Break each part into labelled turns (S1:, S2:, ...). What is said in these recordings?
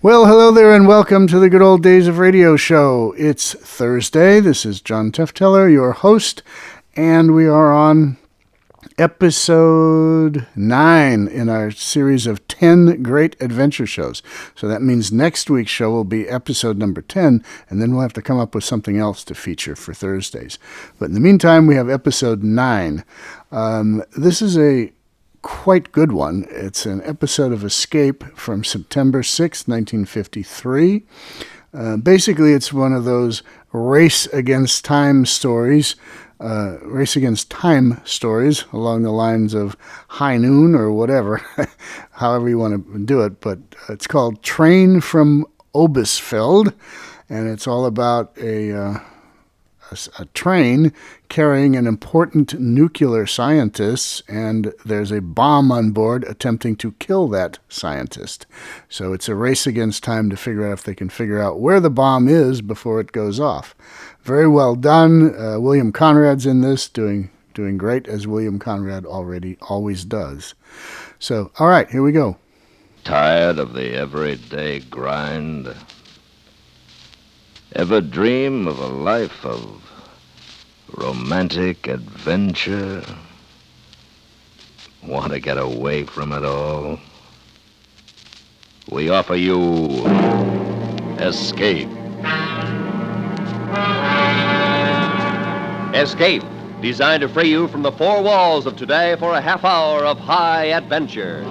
S1: Well, hello there and welcome to the Good Old Days of Radio show. It's Thursday. This is John Tefteller, your host, and we are on episode 9 in our series of 10 great adventure shows. So that means next week's show will be episode number 10, and then we'll have to come up with something else to feature for Thursdays. But in the meantime, we have episode 9. This is a quite good one. It's an episode of Escape from September 6, 1953. Basically, it's one of those race against time stories along the lines of High Noon or whatever, however you want to do it. But it's called Train from Olbiefelde, and it's all about a train carrying an important nuclear scientist, and there's a bomb on board attempting to kill that scientist. So it's a race against time to figure out if they can figure out where the bomb is before it goes off. Very well done. William Conrad's in this, doing great, as William Conrad always does. So, all right, here we go.
S2: Tired of the everyday grind? Ever dream of a life of romantic adventure? Want to get away from it all? We offer you Escape.
S3: Escape, designed to free you from the four walls of today for a half hour of high adventure.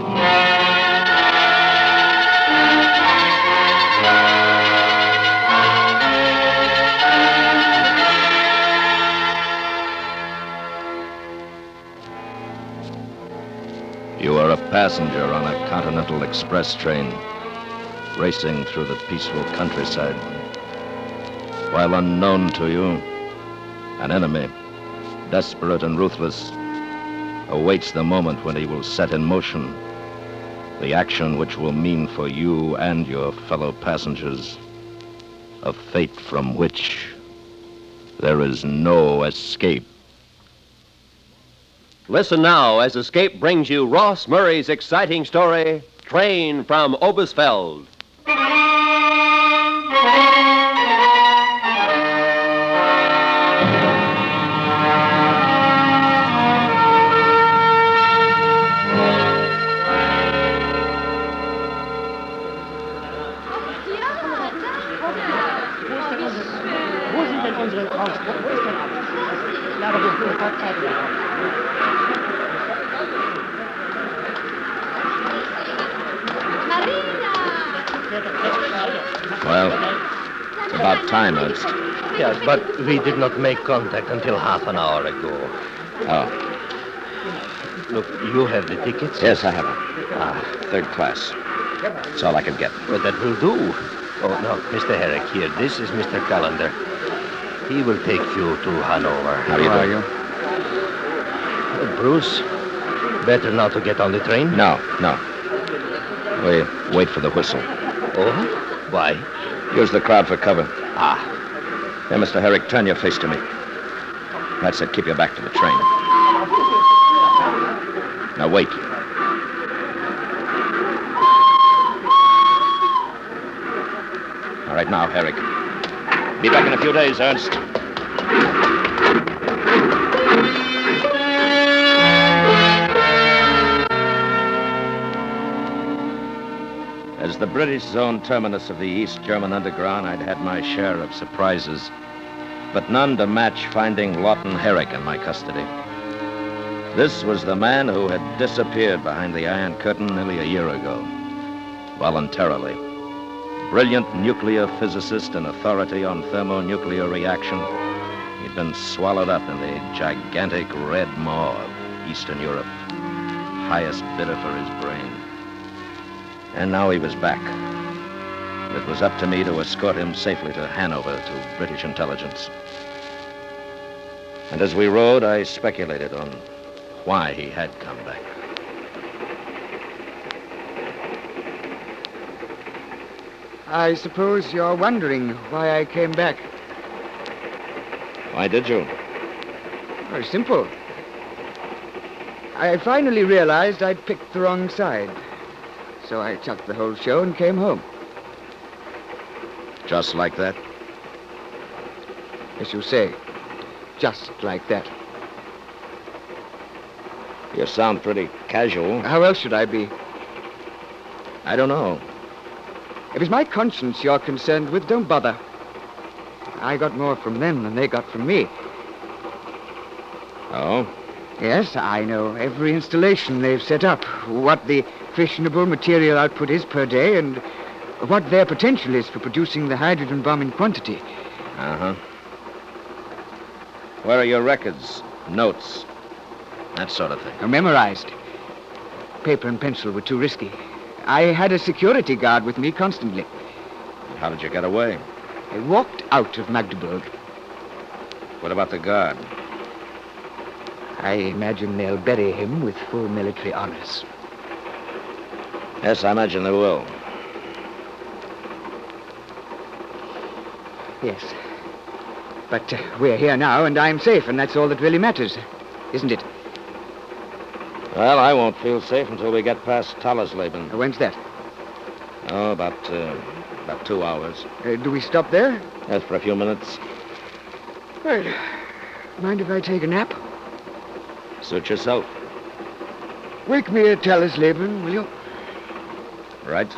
S2: You are a passenger on a Continental Express train, racing through the peaceful countryside. While unknown to you, an enemy, desperate and ruthless, awaits the moment when he will set in motion the action which will mean for you and your fellow passengers a fate from which there is no escape.
S3: Listen now as Escape brings you Ross Murray's exciting story, Train from Olbiefelde.
S2: Well, it's about time, Ernst.
S4: Yes, but we did not make contact until half an hour ago.
S2: Oh,
S4: Look, you have the tickets?
S2: yes, I have them. Third class. That's all I could get.
S4: Well, that will do. Oh, no, Mr. Herrick here. This is Mr. Callender. He will take you to Hanover.
S2: How do you do?
S4: Bruce, better now to get on the train?
S2: No. We wait for the whistle.
S4: Oh? Why?
S2: Use the crowd for cover.
S4: Ah.
S2: Here, Mr. Herrick, turn your face to me. That's it. Keep your back to the train. Now, wait. All right, now, Herrick. Be back in a few days, Ernst. As the British zone terminus of the East German Underground, I'd had my share of surprises, but none to match finding Lawton Herrick in my custody. This was the man who had disappeared behind the Iron Curtain nearly a year ago, voluntarily. Brilliant nuclear physicist and authority on thermonuclear reaction, he'd been swallowed up in the gigantic red maw of Eastern Europe, highest bidder for his brain. And now he was back. It was up to me to escort him safely to Hanover to British intelligence. And as we rode, I speculated on why he had come back.
S5: I suppose you're wondering why I came back.
S2: Why did you?
S5: Very simple. I finally realized I'd picked the wrong side. So I chucked the whole show and came home.
S2: Just like that?
S5: As you say, just like that.
S2: You sound pretty casual.
S5: How else should I be?
S2: I don't know.
S5: If it's my conscience you're concerned with, don't bother. I got more from them than they got from me.
S2: Oh?
S5: Yes, I know every installation they've set up, what the fissionable material output is per day, and what their potential is for producing the hydrogen bomb in quantity.
S2: Uh-huh. Where are your records, notes, that sort of thing?
S5: Memorized. Paper and pencil were too risky. I had a security guard with me constantly.
S2: How did you get away?
S5: I walked out of Magdeburg.
S2: What about the guard?
S5: I imagine they'll bury him with full military honors.
S2: Yes, I imagine they will.
S5: Yes. But we're here now, and I'm safe, and that's all that really matters, isn't it?
S2: Well, I won't feel safe until we get past Tallersleben.
S5: When's that?
S2: Oh, about 2 hours.
S5: Do we stop there?
S2: Yes, for a few minutes.
S5: Right. Mind if I take a nap?
S2: Suit yourself.
S5: Wake me at Tallersleben, will you?
S2: Right.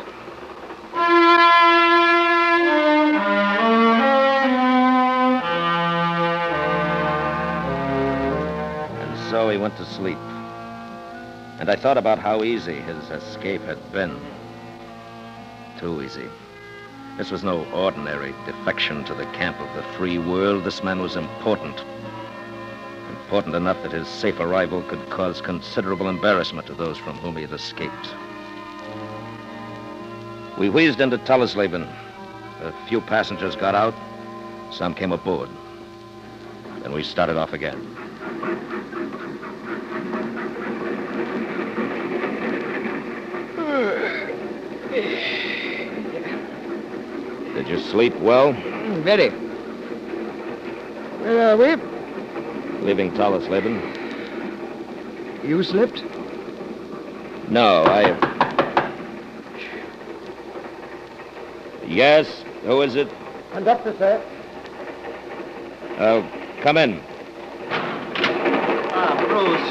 S2: And so he went to sleep. And I thought about how easy his escape had been. Too easy. This was no ordinary defection to the camp of the free world. This man was important. Important enough that his safe arrival could cause considerable embarrassment to those from whom he had escaped. We wheezed into Tallersleben. A few passengers got out. Some came aboard. Then we started off again. Did you sleep well?
S5: Very. Where are we?
S2: Leaving Tallersleben?
S5: You slept?
S2: No, Yes, who is it?
S5: Conductor, sir.
S2: Come in.
S4: Bruce.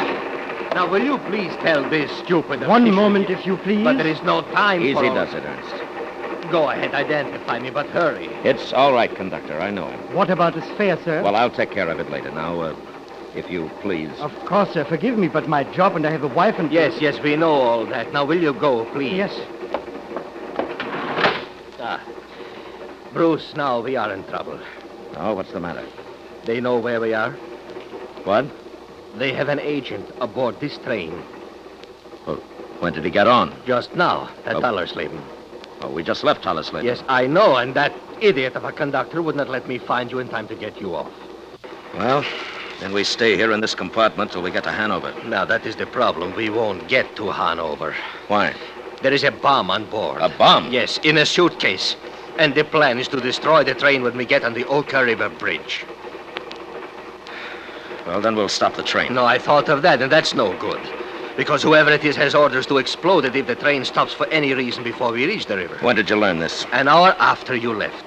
S4: Now, will you please tell this stupid...
S6: One moment, if you please.
S4: But there is no time for...
S2: Easy does it, Ernst.
S4: Go ahead, identify me, but hurry.
S2: It's all right, conductor, I know.
S6: What about his fare, sir?
S2: Well, I'll take care of it later. Now, if you please.
S6: Of course, sir. Forgive me, but my job, and I have a wife and...
S4: Yes, we know all that. Now, will you go, please?
S6: Yes.
S4: Bruce, now we are in trouble.
S2: Oh, what's the matter?
S4: They know where we are.
S2: What?
S4: They have an agent aboard this train.
S2: Well, when did he get on?
S4: Just now, at
S2: Oh.
S4: Tallersleben.
S2: Oh, we just left Tallersleben.
S4: Yes, I know, and that idiot of a conductor would not let me find you in time to get you off.
S2: Well, then we stay here in this compartment till we get to Hanover.
S4: Now, that is the problem. We won't get to Hanover.
S2: Why?
S4: There is a bomb on board.
S2: A bomb?
S4: Yes, in a suitcase. And the plan is to destroy the train when we get on the Oka River Bridge.
S2: Well, then we'll stop the train.
S4: No, I thought of that, and that's no good. Because whoever it is has orders to explode it if the train stops for any reason before we reach the river.
S2: When did you learn this?
S4: An hour after you left.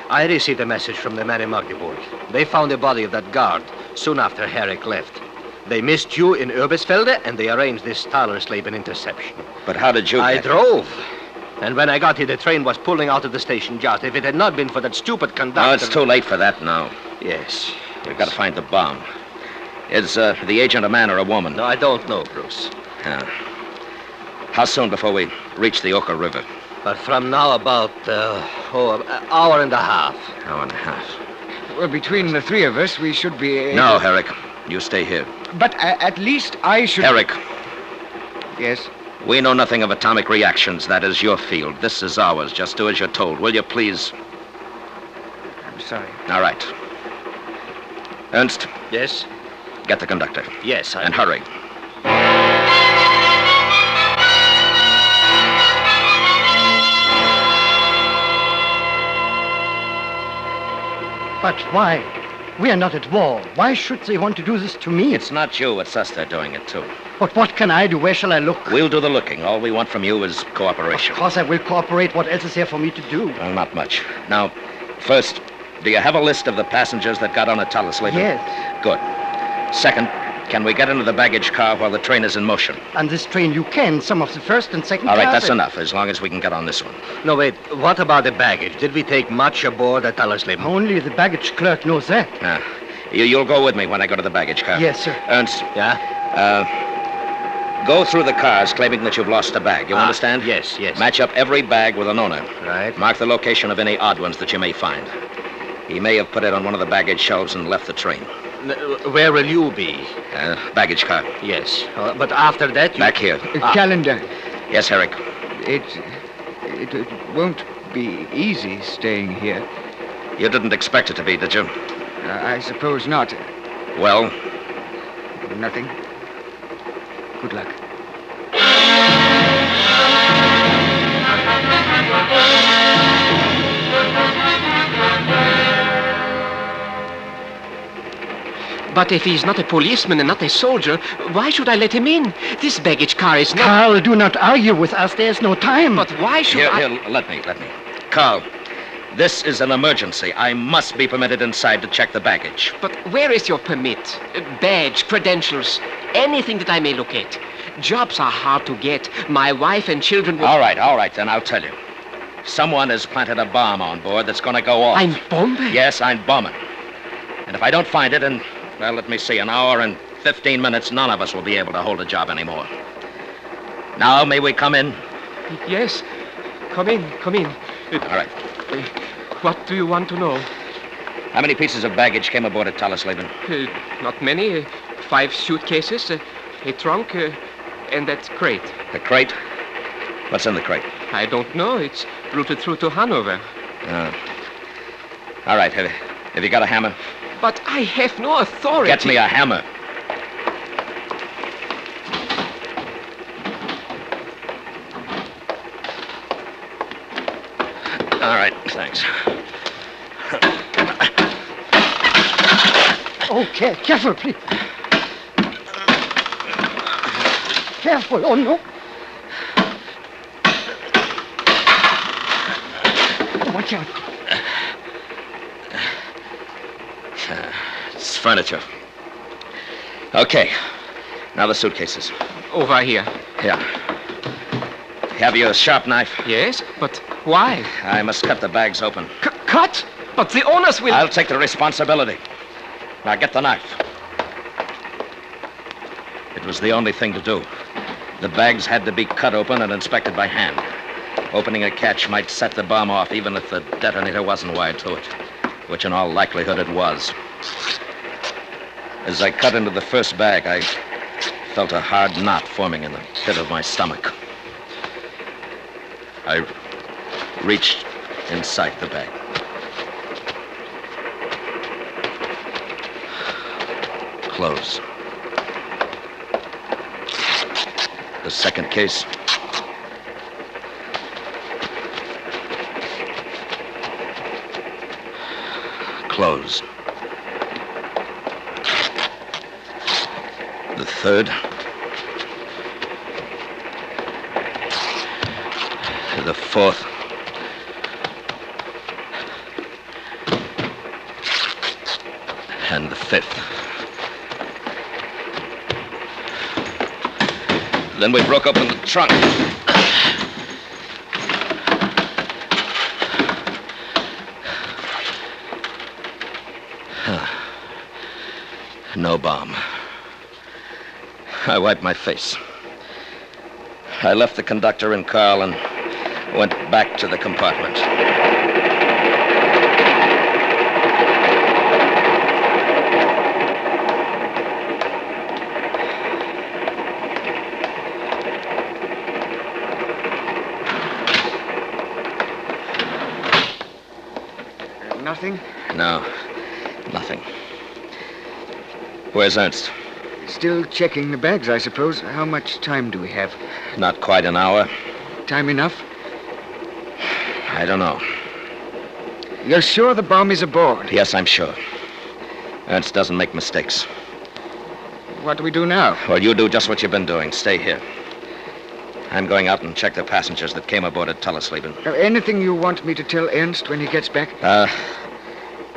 S4: I received a message from the man in Magdeburg. They found the body of that guard soon after Herrick left. They missed you in Olbiefelde, and they arranged this Tallersleben interception.
S2: But how did you
S4: I
S2: get...
S4: drove. And when I got here, the train was pulling out of the station just. If it had not been for that stupid conductor...
S2: No, it's too late for that now.
S4: Yes.
S2: We've got to find the bomb. Is the agent a man or a woman?
S4: No, I don't know, Bruce.
S2: Yeah. How soon before we reach the Oka River?
S4: But from now about, an hour and a half.
S2: Hour and a half.
S5: Well, between the three of us, we should be...
S2: No, Herrick. You stay here.
S5: But at least I should...
S2: Herrick,
S5: Yes?
S2: we know nothing of atomic reactions. That is your field. This is ours. Just do as you're told. Will you, please?
S5: I'm sorry.
S2: All right. Ernst,
S4: Yes?
S2: get the conductor.
S4: Yes,
S2: And hurry.
S6: But why? We are not at war. Why should they want to do this to me?
S2: It's not you. It's us they're doing it to.
S6: But what can I do? Where shall I look?
S2: We'll do the looking. All we want from you is cooperation.
S6: Of course I will cooperate. What else is there for me to do?
S2: Well, not much. Now, first, do you have a list of the passengers that got on at Tallesley?
S6: Yes.
S2: Good. Second, can we get into the baggage car while the train is in motion?
S6: On this train you can. Some of the first and second
S2: All right,
S6: class.
S2: that's enough, as long as we can get on this one.
S4: No, wait. What about the baggage? Did we take much aboard at Tallesley?
S6: Only the baggage clerk knows that.
S2: You'll go with me when I go to the baggage car.
S6: Yes, sir.
S2: Ernst,
S4: Yeah?
S2: go through the cars claiming that you've lost a bag. You understand?
S4: Yes, yes.
S2: Match up every bag with an owner.
S4: Right.
S2: Mark the location of any odd ones that you may find. He may have put it on one of the baggage shelves and left the train.
S4: Where will you be?
S2: Baggage car.
S4: Yes. But after that, you...
S2: Back here.
S5: Calendar.
S2: Yes, Herrick.
S5: It won't be easy staying here.
S2: You didn't expect it to be, did you?
S5: I suppose not.
S2: Well,
S5: Nothing. Good luck.
S7: But if he's not a policeman and not a soldier, why should I let him in? This baggage car is not...
S6: Carl, do not argue with us. There's no time.
S7: But why should
S2: here, let me. Carl, this is an emergency. I must be permitted inside to check the baggage.
S7: But where is your permit? Badge, credentials, anything that I may look at. Jobs are hard to get. My wife and children will...
S2: All right, then I'll tell you. Someone has planted a bomb on board that's going to go off.
S7: Ein Bombe?
S2: Yes, ein Bomben. And if I don't find it in, well, let me see, an hour and 15 minutes, none of us will be able to hold a job anymore. Now, may we come in?
S7: Yes. Come in.
S2: All right.
S7: What do you want to know?
S2: How many pieces of baggage came aboard at Tallesley?
S7: Not many. 5 suitcases, a trunk, and that crate.
S2: The crate? What's in the crate?
S7: I don't know. It's routed through to Hanover.
S2: All right, have you got a hammer?
S7: But I have no authority.
S2: Get me a hammer. All right, thanks.
S6: Okay, careful, please. Careful, oh no. Watch out.
S2: It's furniture. Okay. Now the suitcases.
S7: Over here.
S2: Yeah. Have you a sharp knife?
S7: Yes, but why?
S2: I must cut the bags open.
S7: Cut? But the owners will...
S2: I'll take the responsibility. Now get the knife. It was the only thing to do. The bags had to be cut open and inspected by hand. Opening a catch might set the bomb off even if the detonator wasn't wired to it, which in all likelihood it was. As I cut into the first bag, I felt a hard knot forming in the pit of my stomach. I reached inside the bag. Close. The second case. Close. The third. The fourth. And the fifth. Then we broke open the trunk. No bomb. I wiped my face. I left the conductor and Carl and went back to the compartment.
S5: Nothing?
S2: No, nothing. Where's Ernst?
S5: Still checking the bags, I suppose. How much time do we have?
S2: Not quite an hour.
S5: Time enough?
S2: I don't know.
S5: You're sure the bomb is aboard?
S2: Yes, I'm sure. Ernst doesn't make mistakes.
S5: what do we do now?
S2: Well, you do just what you've been doing. Stay here. I'm going out and check the passengers that came aboard at Tellesleben.
S5: Anything you want me to tell Ernst when he gets back?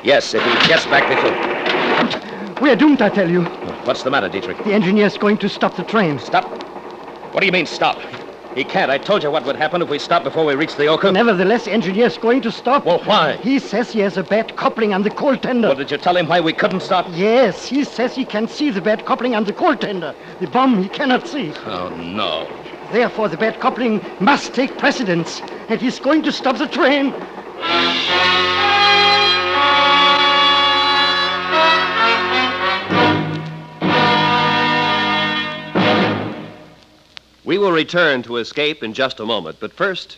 S2: Yes, if he gets back before...
S6: We're doomed, I tell you.
S2: What's the matter, Dietrich?
S6: The engineer's going to stop the train.
S2: Stop? What do you mean, stop? He can't. I told you what would happen if we stopped before we reached the Oka.
S6: Nevertheless, the engineer's going to stop.
S2: Well, why?
S6: He says he has a bad coupling on the coal tender.
S2: Well, did you tell him why we couldn't stop?
S6: Yes, he says he can see the bad coupling on the coal tender. The bomb he cannot see.
S2: Oh, no.
S6: Therefore, the bad coupling must take precedence, and he's going to stop the train.
S3: We will return to Escape in just a moment, but first...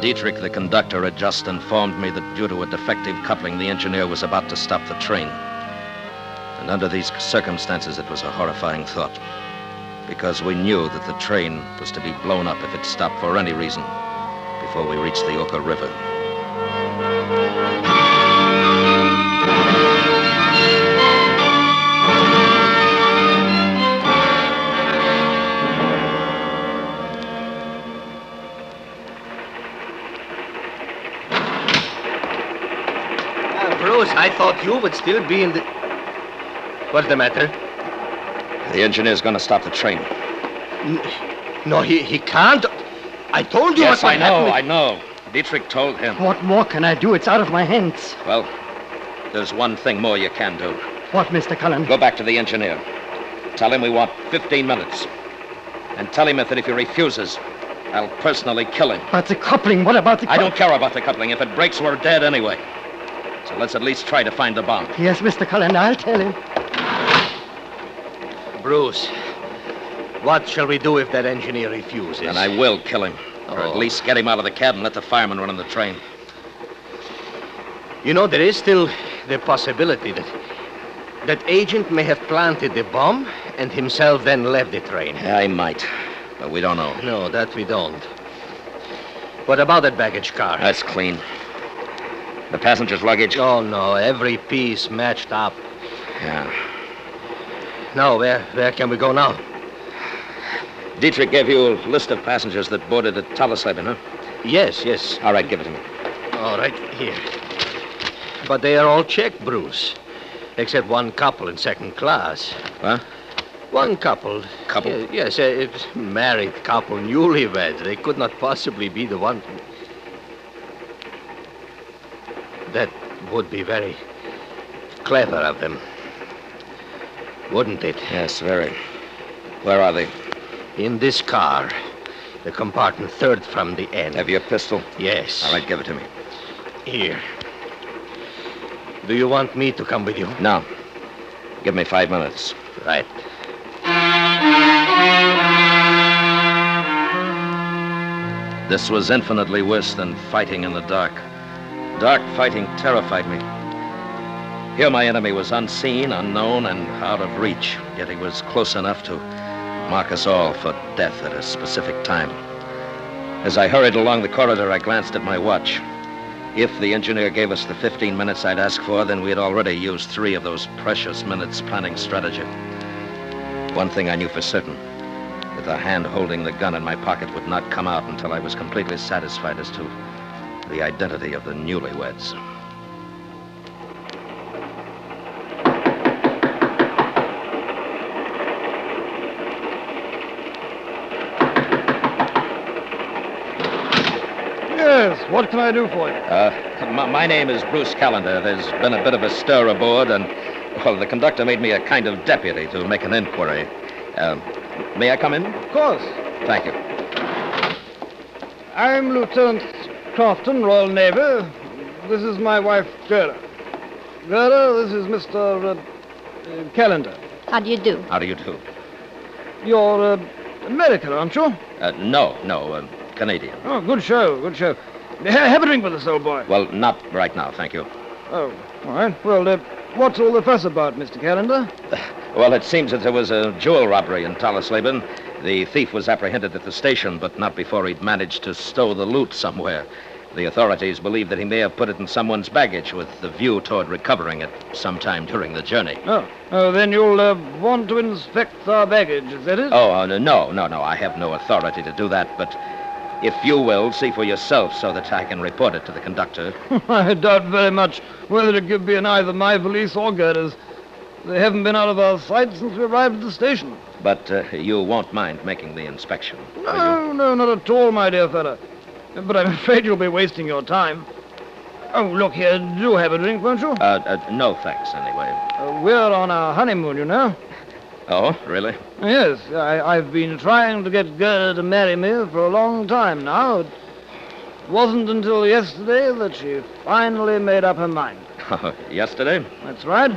S2: Dietrich, the conductor, had just informed me that due to a defective coupling, the engineer was about to stop the train. And under these circumstances, it was a horrifying thought. Because we knew that the train was to be blown up if it stopped for any reason before we reached the Oka River.
S4: Bruce, I thought you would still be in the... What's the matter?
S2: The engineer's going to stop the train.
S4: No, he can't. I told you
S2: Yes,
S4: what
S2: I know,
S4: happened.
S2: I know. Dietrich told him.
S6: What more can I do? It's out of my hands.
S2: Well, there's one thing more you can do.
S6: What, Mr. Cullen?
S2: Go back to the engineer. Tell him we want 15 minutes. And tell him that if he refuses, I'll personally kill him.
S6: But the coupling, what about the
S2: I don't care about the coupling. If it breaks, we're dead anyway. So let's at least try to find the bomb.
S6: Yes, Mr. Cullen, I'll tell him.
S4: Bruce, what shall we do if that engineer refuses?
S2: And I will kill him. Or at
S4: Oh.
S2: least get him out of the cab and let the fireman run on the train.
S4: You know, there is still the possibility that agent may have planted the bomb and himself then left the train.
S2: Yeah, I might. But we don't know.
S4: No, that we don't. What about that baggage car?
S2: That's clean. The passenger's luggage?
S4: Oh, no, every piece matched up.
S2: Yeah.
S4: Now, where can we go now?
S2: Dietrich gave you a list of passengers that boarded at Tellesleben, huh?
S4: Yes.
S2: All right, give it to me.
S4: All right, here. But they are all checked, Bruce. Except one couple in second class.
S2: What?
S4: One couple.
S2: Couple?
S4: Yes, it's married couple, newlyweds. They could not possibly be the one. That would be very clever of them. Wouldn't it?
S2: Yes, very. Where are they?
S4: In this car. The compartment third from the end.
S2: Have you a pistol?
S4: Yes.
S2: All right, give it to me.
S4: Here. Do you want me to come with you?
S2: No. Give me 5 minutes.
S4: Right.
S2: This was infinitely worse than fighting in the dark. Dark fighting terrified me. Here my enemy was unseen, unknown, and out of reach, yet he was close enough to mark us all for death at a specific time. As I hurried along the corridor, I glanced at my watch. If the engineer gave us the 15 minutes I'd asked for, then we had already used 3 of those precious minutes planning strategy. One thing I knew for certain, that the hand holding the gun in my pocket would not come out until I was completely satisfied as to the identity of the newlyweds.
S6: Yes, what can I do for you?
S2: My name is Bruce Callender. There's been a bit of a stir aboard, and, well, the conductor made me a kind of deputy to make an inquiry. May I come in?
S6: Of course.
S2: Thank you.
S6: I'm Lieutenant Crofton, Royal Navy. This is my wife, Gerda. Gerda, this is Mr. Callender.
S8: How do you do?
S2: How do you do?
S6: You're American, aren't you?
S2: No, Canadian.
S6: Oh, good show, good show. Have a drink with us, old boy.
S2: Well, not right now, thank you.
S6: Oh, all right. Well, What's all the fuss about, Mr. Callender?
S2: Well, it seems that there was a jewel robbery in Tallisleben. The thief was apprehended at the station, but not before he'd managed to stow the loot somewhere. The authorities believe that he may have put it in someone's baggage with the view toward recovering it sometime during the journey.
S6: Oh, then you'll want to inspect our baggage, is that it?
S2: No. I have no authority to do that, but if you will, see for yourself so that I can report it to the conductor.
S6: I doubt very much whether it could be in either my valise or Gerda's. They haven't been out of our sight since we arrived at the station.
S2: But you won't mind making the inspection, will you?
S6: No, not at all, my dear fellow. But I'm afraid you'll be wasting your time. Oh, look here, do have a drink, won't you?
S2: No thanks, anyway.
S6: We're on our honeymoon, you know.
S2: Oh, really?
S6: Yes, I've been trying to get Gerda to marry me for a long time now. It wasn't until yesterday that she finally made up her mind.
S2: Yesterday?
S6: That's right.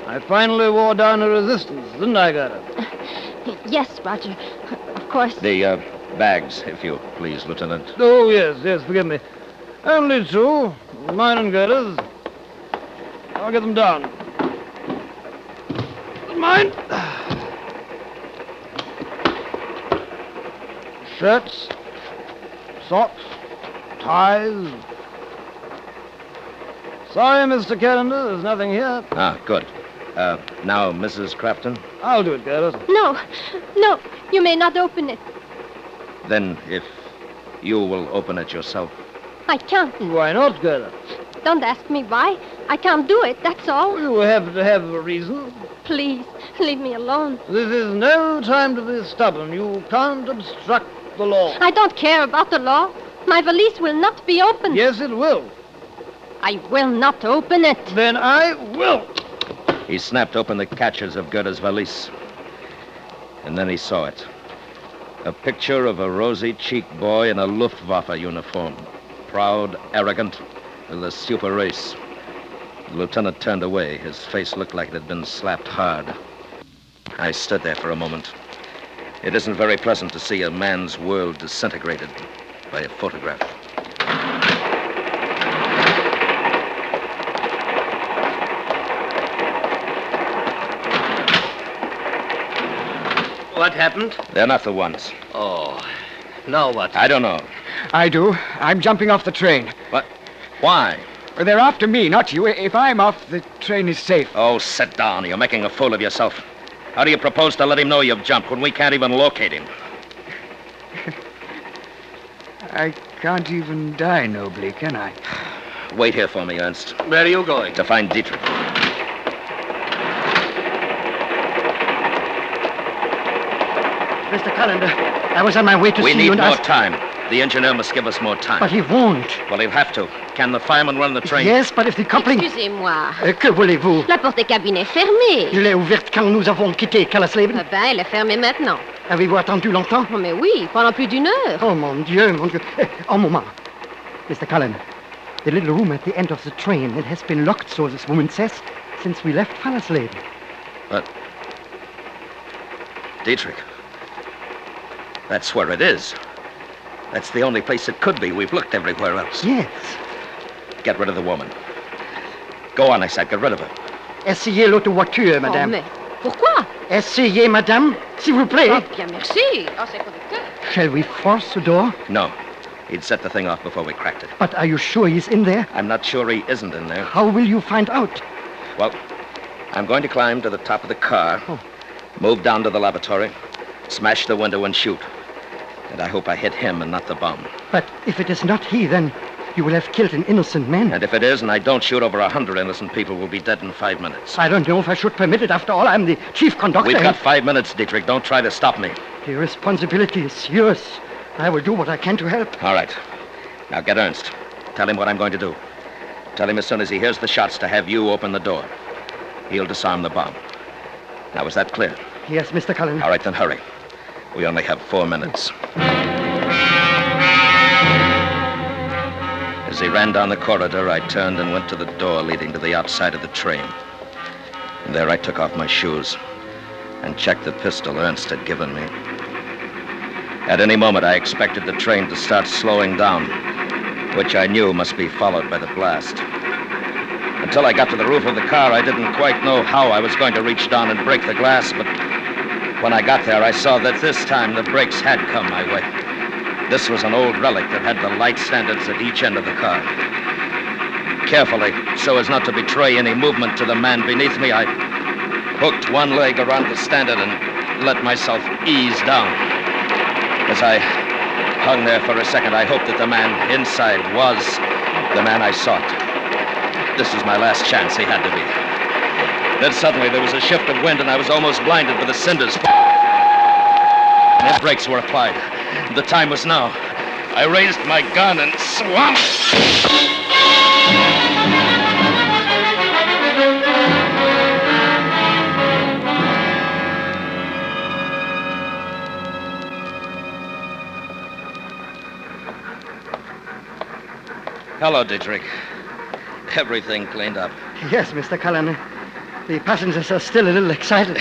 S6: I finally wore down her resistance, didn't I, Gerda?
S8: Yes, Roger. Of course.
S2: The bags, if you please, Lieutenant.
S6: Oh, yes, forgive me. Only two, mine and Gerda's. I'll get them down. Mine. Shirts, socks, ties. Sorry, Mr. Callender, there's nothing here.
S2: Ah, good. Now, Mrs. Crafton?
S6: I'll do it, Gerda.
S8: No, you may not open it.
S2: Then, if you will open it yourself.
S8: I can't.
S6: Why not, Gerda?
S8: Don't ask me why. I can't do it, that's all.
S6: You have to have a reason.
S8: Please, leave me alone.
S6: This is no time to be stubborn. You can't obstruct the law.
S8: I don't care about the law. My valise will not be opened.
S6: Yes, it will.
S8: I will not open it.
S6: Then I will.
S2: He snapped open the catches of Gerda's valise. And then he saw it. A picture of a rosy-cheeked boy in a Luftwaffe uniform. Proud, arrogant, with a super race. The lieutenant turned away. His face looked like it had been slapped hard. I stood there for a moment. It isn't very pleasant to see a man's world disintegrated by a photograph.
S4: What happened?
S2: They're not the ones.
S4: Oh, now what?
S2: I don't know.
S5: I do. I'm jumping off the train.
S2: What? Why?
S5: They're after me, not you. If I'm off, the train is safe.
S2: Oh, sit down. You're making a fool of yourself. How do you propose to let him know you've jumped when we can't even locate him?
S5: I can't even die nobly, can I?
S2: Wait here for me, Ernst.
S4: Where are you going?
S2: To find Dietrich.
S5: Mr. Callender, I was on my way to
S2: We
S5: see
S2: need
S5: you and
S2: more
S5: ask...
S2: time. The engineer must give us more time.
S5: But he won't.
S2: Well, he'll have to. Can the fireman run the train?
S5: Yes, but if the coupling...
S8: Excusez-moi.
S5: Que voulez-vous?
S8: La porte cabine est fermée.
S5: Je l'ai ouverte quand nous avons quitté Callisleben.
S8: Eh ben, elle est fermée maintenant.
S5: Avez-vous attendu longtemps?
S8: Oh, mais oui, pendant plus d'une heure.
S5: Oh, mon Dieu, mon Dieu. Un moment. Mr. Cullen, the little room at the end of the train, it has been locked, so this woman says, since we left Fallersleben.
S2: But... Dietrich. That's where it is. That's the only place it could be. We've looked everywhere else.
S5: Yes.
S2: Get rid of the woman. Go on, I said. Get rid of her.
S5: Essayez l'auto voiture,
S8: Oh,
S5: madame.
S8: mais pourquoi?
S5: Essayez, madame, s'il vous plaît.
S8: Oh, bien, merci. Oh, c'est conducteur.
S5: Shall we force the door?
S2: No. He'd set the thing off before we cracked it.
S5: But are you sure he's in there?
S2: I'm not sure he isn't in there.
S5: How will you find out?
S2: Well, I'm going to climb to the top of the car, move down to the lavatory, smash the window and shoot. And I hope I hit him and not the bomb.
S5: But if it is not he, then you will have killed an innocent man.
S2: And if it is, and I don't shoot, over 100 innocent people will be dead in 5 minutes.
S5: I don't know if I should permit it. After all, I'm the chief conductor.
S2: We've got 5 minutes, Dietrich. Don't try to stop me.
S5: The responsibility is yours. I will do what I can to help.
S2: All right. Now get Ernst. Tell him what I'm going to do. Tell him as soon as he hears the shots to have you open the door. He'll disarm the bomb. Now, is that clear?
S5: Yes, Mr. Cullen.
S2: All right, then hurry. We only have 4 minutes. As he ran down the corridor, I turned and went to the door leading to the outside of the train. And there I took off my shoes and checked the pistol Ernst had given me. At any moment, I expected the train to start slowing down, which I knew must be followed by the blast. Until I got to the roof of the car, I didn't quite know how I was going to reach down and break the glass, but when I got there, I saw that this time the brakes had come my way. This was an old relic that had the light standards at each end of the car. Carefully, so as not to betray any movement to the man beneath me, I hooked one leg around the standard and let myself ease down. As I hung there for a second, I hoped that the man inside was the man I sought. This was my last chance. He had to be. Then suddenly there was a shift of wind and I was almost blinded with the cinders. The brakes were applied. The time was now. I raised my gun and swung. Hello, Dietrich. Everything cleaned up.
S9: Yes, Mr. Cullen. The passengers are still a little excited.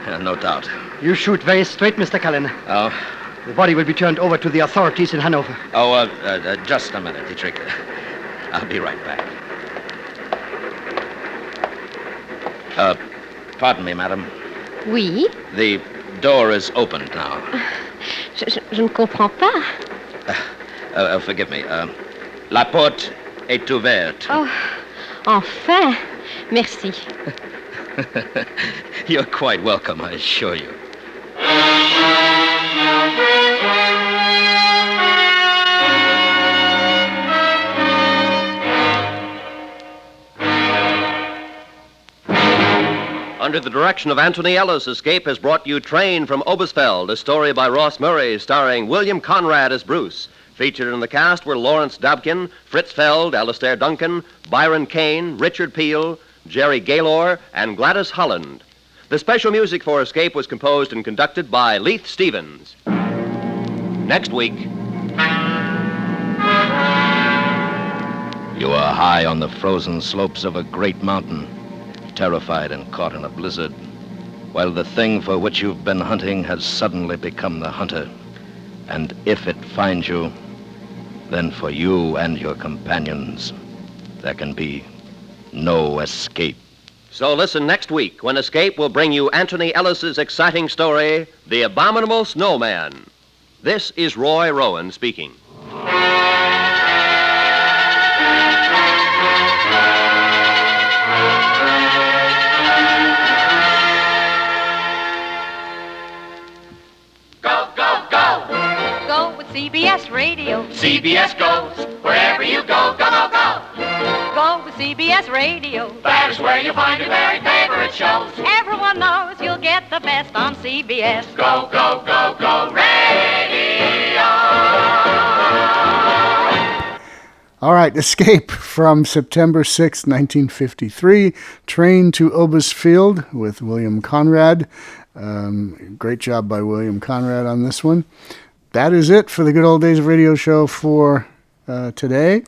S2: No doubt.
S9: You shoot very straight, Mr. Cullen.
S2: Oh?
S9: The body will be turned over to the authorities in Hanover.
S2: Oh, just a minute, Dietrich. I'll be right back. Pardon me, madam.
S8: Oui?
S2: The door is opened now.
S8: Je ne comprends pas.
S2: Forgive me. La porte est ouverte.
S8: Oh, enfin. Merci.
S2: You're quite welcome, I assure you.
S3: Under the direction of Anthony Ellis, Escape has brought you Train from Olbiefelde, a story by Ross Murray, starring William Conrad as Bruce. Featured in the cast were Lawrence Dobkin, Fritz Feld, Alistair Duncan, Byron Kane, Richard Peel, Jerry Gaylor, and Gladys Holland. The special music for Escape was composed and conducted by Leith Stevens. Next week.
S2: You are high on the frozen slopes of a great mountain, terrified and caught in a blizzard, while the thing for which you've been hunting has suddenly become the hunter. And if it finds you, then for you and your companions, there can be no escape.
S3: So listen next week when Escape will bring you Anthony Ellis's exciting story, The Abominable Snowman. This is Roy Rowan speaking.
S8: CBS Radio.
S10: CBS goes wherever you go, go, go, go.
S8: Go with CBS Radio.
S10: That is where you'll find your very favorite shows.
S8: Everyone knows you'll get the best on CBS.
S10: Go, go, go, go, radio.
S1: All right, Escape from September 6, 1953. Train to Olbiefelde with William Conrad. Great job by William Conrad on this one. That is it for the Good Old Days of Radio show for today.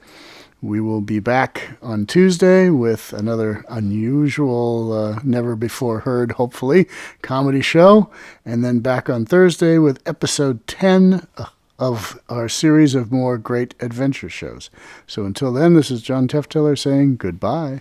S1: We will be back on Tuesday with another unusual, never before heard, hopefully, comedy show. And then back on Thursday with episode 10 of our series of more great adventure shows. So until then, this is John Teftiller saying goodbye.